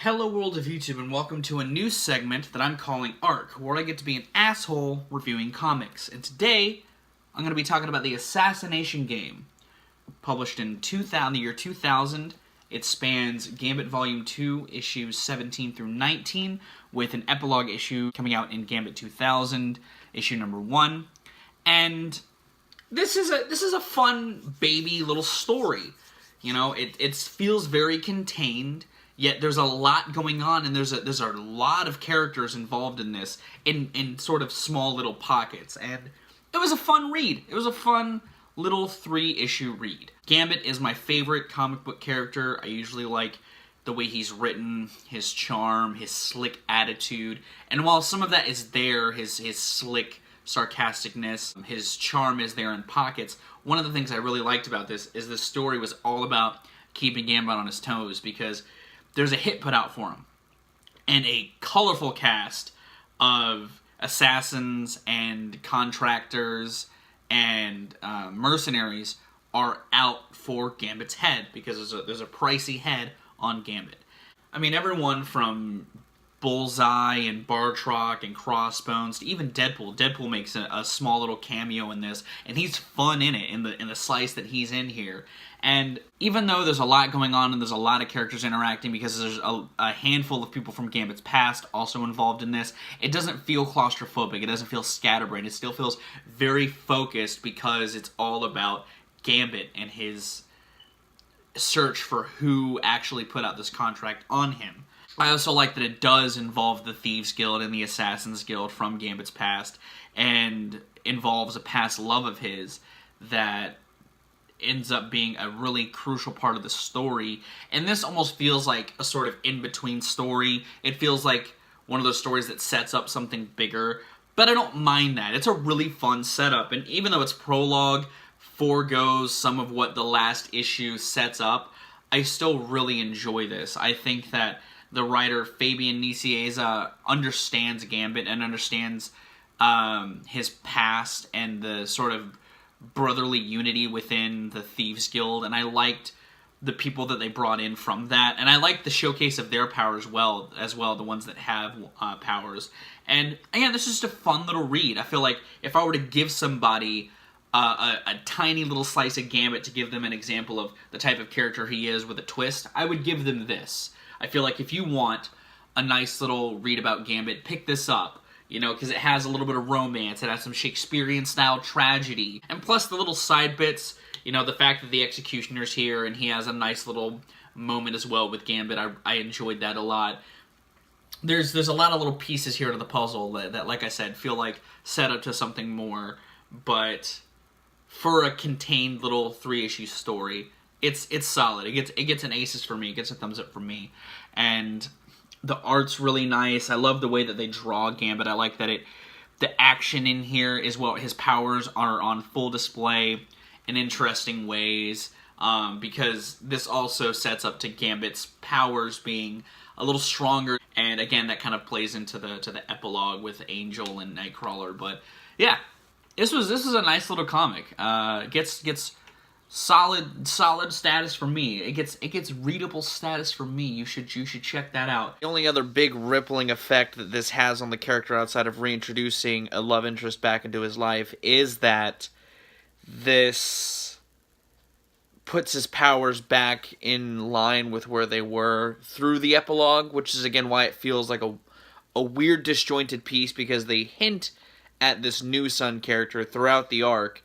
Hello world of YouTube and welcome to a new segment that I'm calling ARC, where I get to be an asshole reviewing comics. And today, I'm going to be talking about the Assassination game, published in the year 2000. It spans Gambit Volume 2, issues 17 through 19, with an epilogue issue coming out in Gambit 2000, issue number 1. And this is a fun baby little story. You know, it feels very contained. Yet there's a lot going on, and there's a lot of characters involved in this in sort of small little pockets, and it was a fun read. It was a fun little 3-issue read. Gambit is my favorite comic book character. I usually like the way he's written, his charm, his slick attitude, and while some of that is there, his slick sarcasticness, his charm is there in pockets. One of the things I really liked about this is the story was all about keeping Gambit on his toes, because there's a hit put out for him, and a colorful cast of assassins and contractors and mercenaries are out for Gambit's head, because there's a pricey head on Gambit. I mean, everyone from Bullseye and Bartrock and Crossbones to even Deadpool. Deadpool makes a small little cameo in this, and he's fun in it, in the slice that he's in here. And even though there's a lot going on and there's a lot of characters interacting, because there's a handful of people from Gambit's past also involved in this, it doesn't feel claustrophobic, it doesn't feel scatterbrained, it still feels very focused, because it's all about Gambit and his search for who actually put out this contract on him. I also like that it does involve the Thieves Guild and the Assassins Guild from Gambit's past, and involves a past love of his that ends up being a really crucial part of the story. And this almost feels like a sort of in-between story. It feels like one of those stories that sets up something bigger, but I don't mind that. It's a really fun setup, and even though its prologue foregoes some of what the last issue sets up, I still really enjoy this. I think that the writer Fabian Nicieza understands Gambit and understands his past and the sort of brotherly unity within the Thieves Guild, and I liked the people that they brought in from that, and I liked the showcase of their powers as well, the ones that have powers. And again, this is just a fun little read. I feel like if I were to give somebody a tiny little slice of Gambit to give them an example of the type of character he is with a twist, I would give them this. I feel like if you want a nice little read about Gambit, pick this up, you know, because it has a little bit of romance, it has some Shakespearean-style tragedy, and plus the little side bits, you know, the fact that the Executioner's here, and he has a nice little moment as well with Gambit. I enjoyed that a lot. There's a lot of little pieces here to the puzzle that, like I said, feel like set up to something more, but for a contained little 3-issue story, it's solid. It gets an aces for me. It gets a thumbs up for me. And the art's really nice. I love the way that they draw Gambit. I like that the action in here is what his powers are on full display in interesting ways, because this also sets up to Gambit's powers being a little stronger. And again, that kind of plays into the epilogue with Angel and Nightcrawler. But yeah, this was a nice little comic. Gets solid status for me. It gets readable status for me. You should check that out. The only other big rippling effect that this has on the character, outside of reintroducing a love interest back into his life, is that this puts his powers back in line with where they were through the epilogue, which is again why it feels like a weird disjointed piece, because they hint at this new Sun character throughout the arc,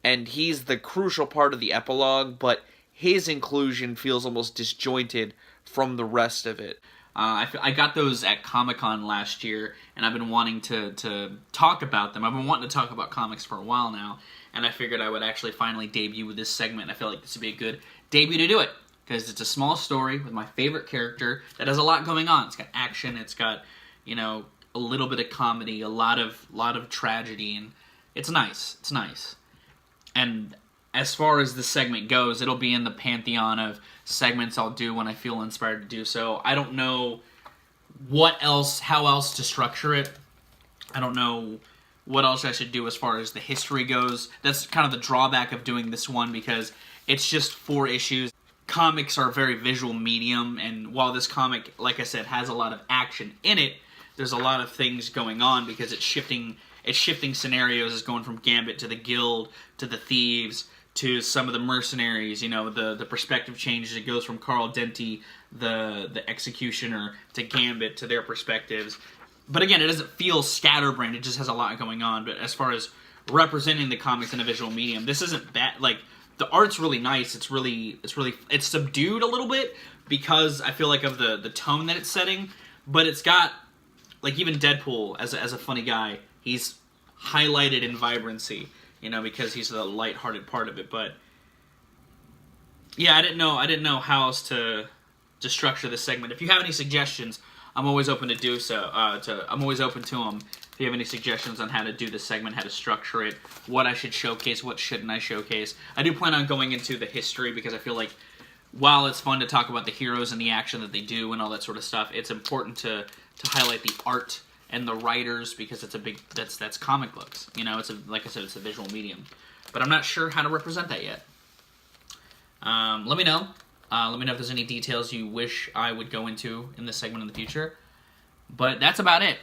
and he's the crucial part of the epilogue, but his inclusion feels almost disjointed from the rest of it. I got those at Comic-Con last year, and I've been wanting to talk about them. I've been wanting to talk about comics for a while now, and I figured I would actually finally debut with this segment, and I feel like this would be a good debut to do it, because it's a small story with my favorite character that has a lot going on. It's got action, it's got, you know, a little bit of comedy, a lot of tragedy, and it's nice. It's nice. And as far as the segment goes, it'll be in the pantheon of segments I'll do when I feel inspired to do so. I don't know how else to structure it. I don't know what else I should do as far as the history goes. That's kind of the drawback of doing this one, because it's just 4 issues. comics are a very visual medium, and while this comic, like I said, has a lot of action in it, there's a lot of things going on because it's shifting scenarios. It's going from Gambit to the Guild to the Thieves to some of the mercenaries. You know, the perspective changes. It goes from Carl Denti, the Executioner, to Gambit, to their perspectives. But again, it doesn't feel scatterbrained. It just has a lot going on. But as far as representing the comics in a visual medium, this isn't bad. Like, the art's really nice. It's subdued a little bit because I feel like of the tone that it's setting. But it's got, like, even Deadpool as a funny guy, he's highlighted in vibrancy, you know, because he's the lighthearted part of it. But yeah, I didn't know how else to structure this segment. If you have any suggestions, I'm always open to do so. I'm always open to them. If you have any suggestions on how to do this segment, how to structure it, what I should showcase, what shouldn't I showcase. I do plan on going into the history because I feel like while it's fun to talk about the heroes and the action that they do and all that sort of stuff, it's important to highlight the art and the writers because it's a big that's comic books. You know, like I said, it's a visual medium. But I'm not sure how to represent that yet. Let me know. Let me know if there's any details you wish I would go into in this segment in the future. But that's about it.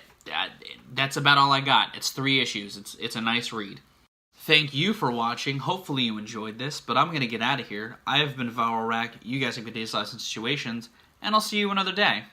That's about all I got. It's 3 issues. It's a nice read. Thank you for watching. Hopefully you enjoyed this, but I'm going to get out of here. I have been Valrack. You guys have good days, lives, and situations, and I'll see you another day.